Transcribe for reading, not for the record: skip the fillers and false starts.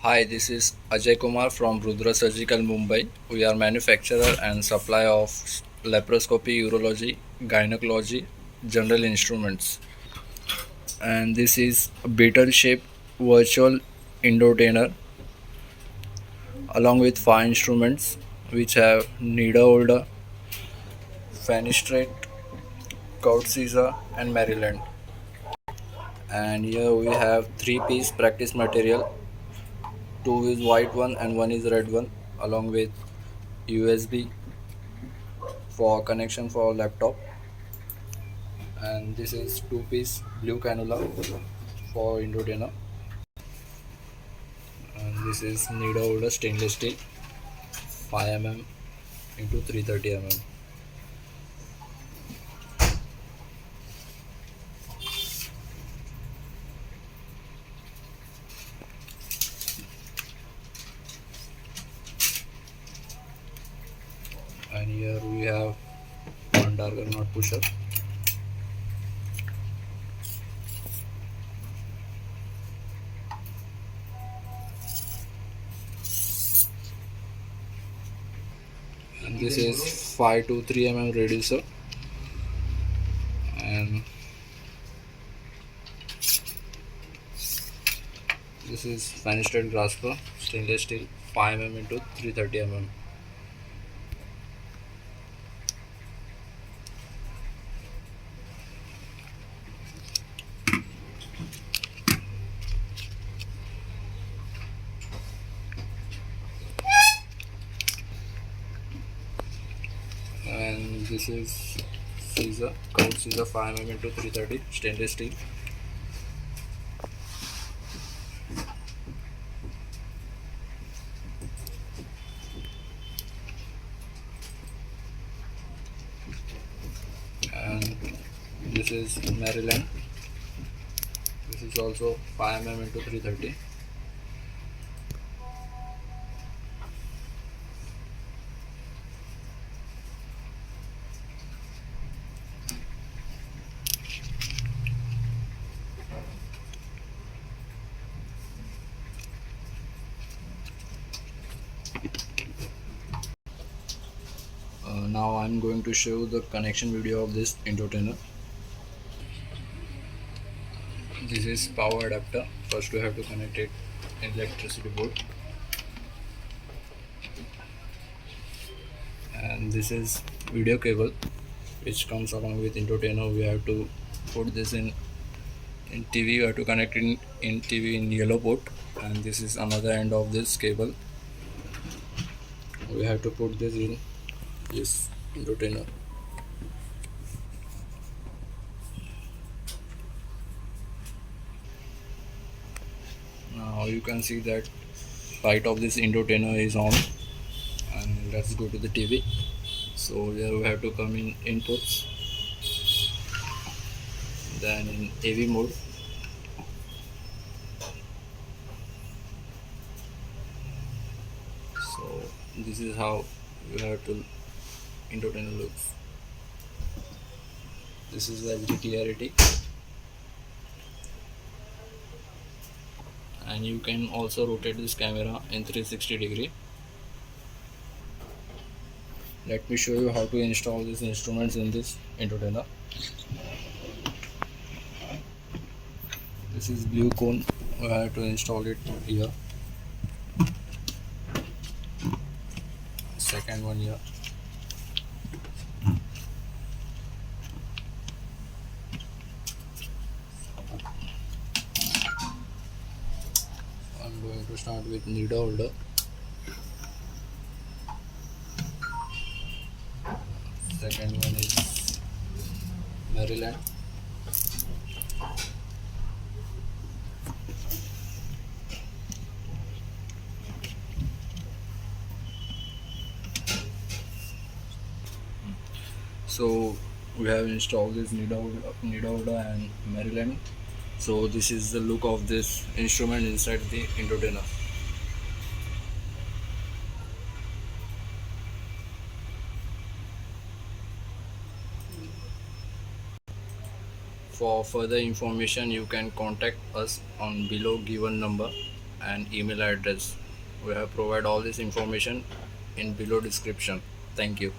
Hi, this is Ajay Kumar from RUDRA Surgical Mumbai. We are manufacturer and supply of laparoscopy, urology, gynecology, general instruments. And this is a Beetle shaped virtual endotainer along with five instruments which have needle holder, fenestrate, curved scissor and Maryland. And here we have three-piece practice material. Two is white one and one is red one along with USB for connection for laptop, and this is two-piece blue cannula for Indodena, and this is needle holder stainless steel 5 mm into 330 mm. And here we have one darker knot pusher, and this is 5 to 3 mm reducer, and this is fenestrate grasper stainless steel 5 mm into 330 mm. And this is scissor, curved scissor 5 mm into 330 stainless steel. And this is Maryland. This is also 5 mm into 330. Now I'm going to show the connection video of this endotainer. This is power adapter. First we have to connect it in the electricity board, and this is video cable which comes along with endotainer. We have to put this in TV. You have to connect in TV in yellow port, and this is another end of this cable. We have to put this in this endotainer. Now you can see that light of this endotainer is on, and let's go to the TV. So here we have to come in inputs, then in AV mode, so this is how you have to endotainer looks. This is the HD clarity, and you can also rotate this camera in 360-degree. Let me show you how to install these instruments in this endotainer. This is blue cone. We have to install it here. Second one here. I'm going to start with needle holder. Second one is Maryland. So we have installed this needle holder and Maryland. So this is the look of this instrument inside the endotainer. For further information, you can contact us on below given number. and email address. We have provided all this information in below description. Thank you.